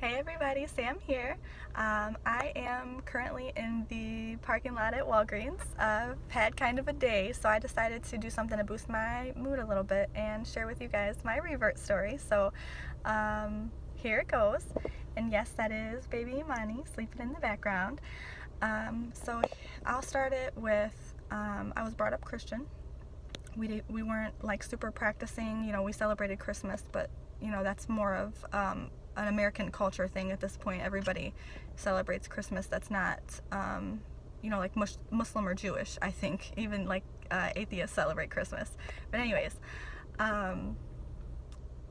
Hey everybody, Sam here. I am currently in the parking lot at Walgreens. Had kind of a day, so I decided to do something to boost my mood a little bit and share with you guys my Revert story. Here it goes. And yes, that is baby Imani sleeping in the background. So I'll start it with I was brought up Christian. We weren't like super practicing, we celebrated Christmas, but that's more of an American culture thing at this point. Everybody celebrates Christmas that's not like Muslim or Jewish. I think even like atheists celebrate Christmas. But anyways,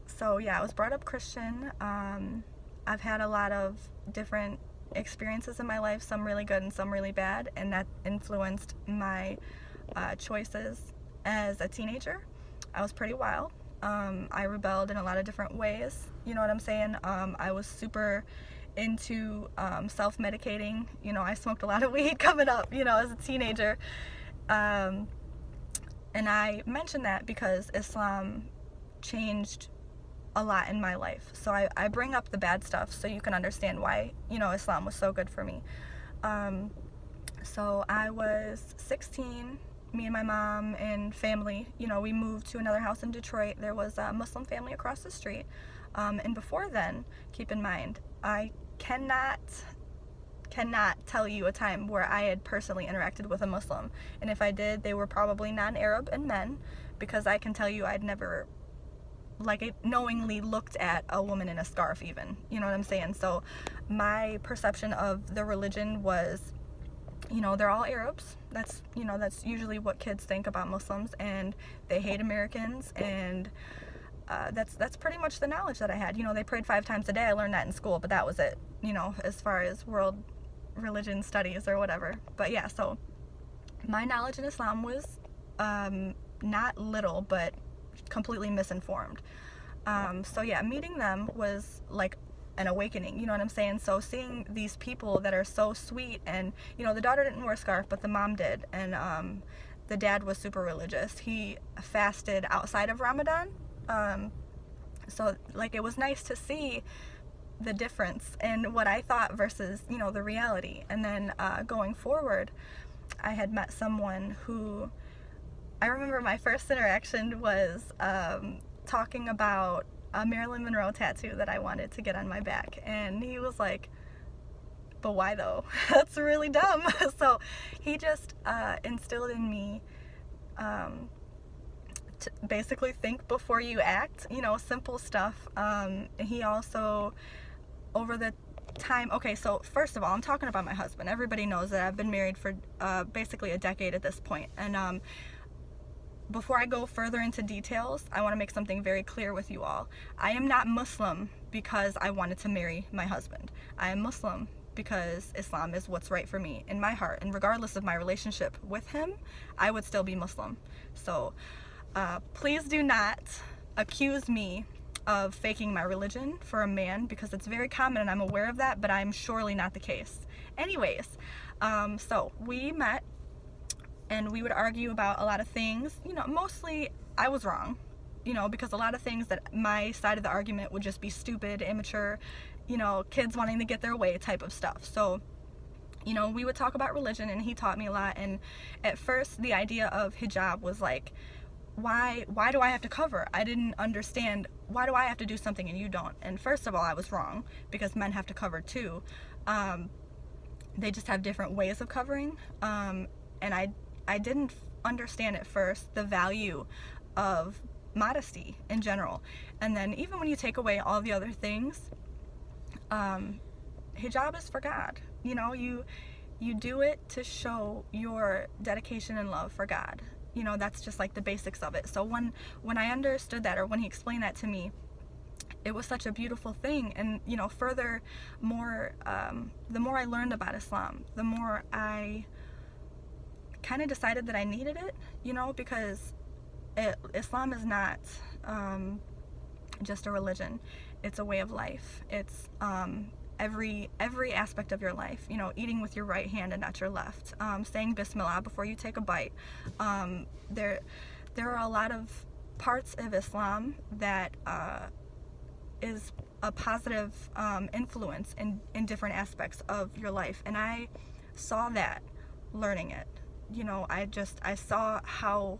so yeah, I was brought up Christian. I've had a lot of different experiences in my life, some really good and some really bad, and that influenced my choices as a teenager. I was pretty wild. I rebelled in a lot of different ways. You know what I'm saying? I was super into self-medicating. I smoked a lot of weed coming up, as a teenager. And I mention that because Islam changed a lot in my life. So I bring up the bad stuff so you can understand why, Islam was so good for me. So I was 16. Me and my mom and family, we moved to another house in Detroit. There was a Muslim family across the street. And before then, keep in mind, I cannot tell you a time where I had personally interacted with a Muslim. And if I did, they were probably non-Arab and men, because I can tell you I'd never knowingly looked at a woman in a scarf even. You know what I'm saying? So my perception of the religion was, they're all Arabs. That's usually what kids think about Muslims, and they hate Americans, and that's pretty much the knowledge that I had. They prayed 5 times a day. I learned that in school, but that was it, as far as world religion studies or whatever. But yeah, so my knowledge in Islam was not little, but completely misinformed. So yeah, meeting them was like an awakening, you know what I'm saying? So seeing these people that are so sweet, and the daughter didn't wear a scarf, but the mom did, and the dad was super religious. He fasted outside of Ramadan. So it was nice to see the difference in what I thought versus the reality. And then going forward, I had met someone who, I remember my first interaction was talking about a Marilyn Monroe tattoo that I wanted to get on my back, and he was like, but why though? That's really dumb. So he just instilled in me to basically think before you act, simple stuff. He also, over the time, okay, so first of all, I'm talking about my husband. Everybody knows that I've been married for basically a decade at this point, and before I go further into details, I want to make something very clear with you all. I am not Muslim because I wanted to marry my husband. I am Muslim because Islam is what's right for me in my heart. And regardless of my relationship with him, I would still be Muslim. So please do not accuse me of faking my religion for a man, because it's very common and I'm aware of that, but I'm surely not the case. Anyways, so we met, and we would argue about a lot of things. Mostly I was wrong, because a lot of things that my side of the argument would just be stupid, immature, kids wanting to get their way type of stuff. So, we would talk about religion, and he taught me a lot. And at first, the idea of hijab was like, why do I have to cover? I didn't understand, why do I have to do something and you don't? And first of all, I was wrong, because men have to cover too. They just have different ways of covering. And I didn't understand at first the value of modesty in general. And then even when you take away all the other things, hijab is for God. You do it to show your dedication and love for God. That's just like the basics of it. So when I understood that, or when he explained that to me, it was such a beautiful thing. And furthermore, the more I learned about Islam, the more I kind of decided that I needed it, because Islam is not just a religion. It's a way of life. It's every aspect of your life. Eating with your right hand and not your left. Saying Bismillah before you take a bite. There are a lot of parts of Islam that is a positive influence in different aspects of your life. And I saw that learning it. You know, I saw how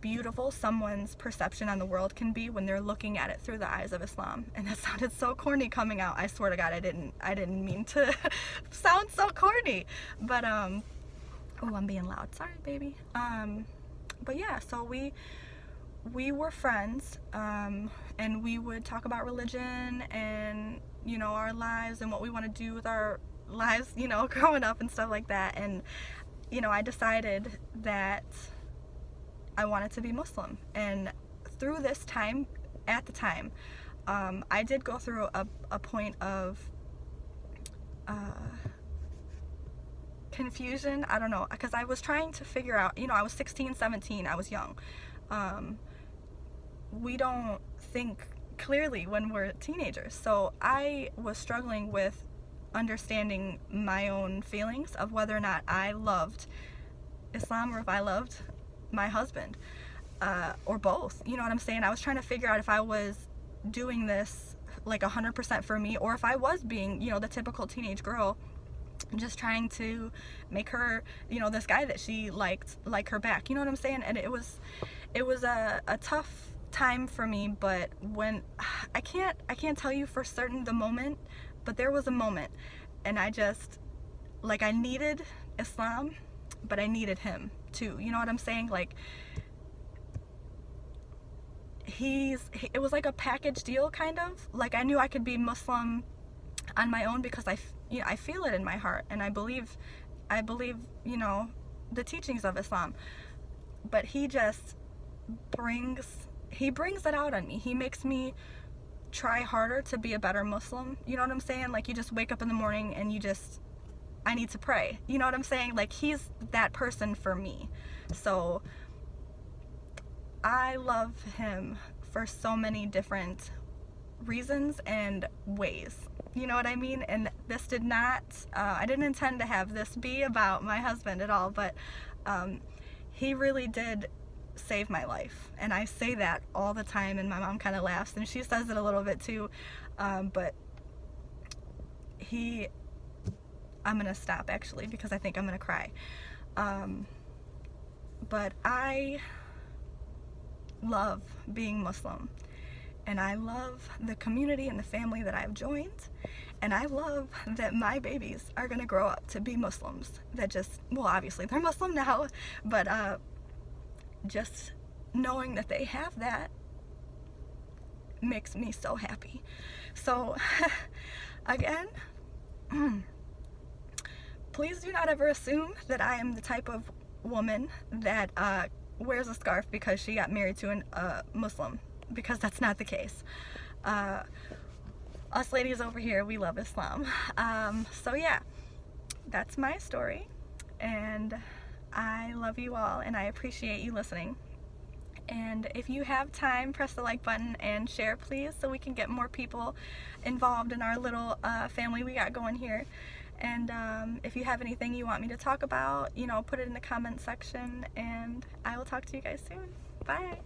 beautiful someone's perception on the world can be when they're looking at it through the eyes of Islam. And that sounded so corny coming out. I swear to God, I didn't mean to sound so corny. But oh, I'm being loud. Sorry, baby. But yeah, so we were friends, and we would talk about religion and, you know, our lives and what we want to do with our lives, you know, growing up and stuff like that. And, you know, I decided that I wanted to be Muslim. And through this time, at the time, I did go through a point of confusion. I don't know, because I was trying to figure out, you know, I was 16, 17, I was young. We don't think clearly when we're teenagers. So I was struggling with understanding my own feelings of whether or not I loved Islam or if I loved my husband, or both. You know what I'm saying? I was trying to figure out if I was doing this like 100% for me, or if I was being, you know, the typical teenage girl, just trying to make her, you know, this guy that she liked, like her back. You know what I'm saying? And it was a tough time for me. But when I can't tell you for certain the moment, but there was a moment, and I just, like, I needed Islam, but I needed him too. You know what I'm saying? Like, it was like a package deal, kind of. Like, I knew I could be Muslim on my own because I feel it in my heart, and I believe, you know, the teachings of Islam. But he just brings it out on me. He makes me try harder to be a better Muslim. You know what I'm saying? Like, you just wake up in the morning and I need to pray. You know what I'm saying? Like, he's that person for me. So I love him for so many different reasons and ways. You know what I mean? And this did not, I didn't intend to have this be about my husband at all, but he really did save my life. And I say that all the time, and my mom kind of laughs, and she says it a little bit too. But I'm gonna stop actually, because I think I'm gonna cry. But I love being Muslim, and I love the community and the family that I've joined, and I love that my babies are gonna grow up to be Muslims that just, well, obviously they're Muslim now, but just knowing that they have that makes me so happy. So again, please do not ever assume that I am the type of woman that wears a scarf because she got married to a Muslim, because that's not the case. Us ladies over here, we love Islam. So yeah, that's my story, and I love you all, and I appreciate you listening. And if you have time, press the like button and share, please, so we can get more people involved in our little family we got going here. And if you have anything you want me to talk about, you know, put it in the comment section, and I will talk to you guys soon. Bye.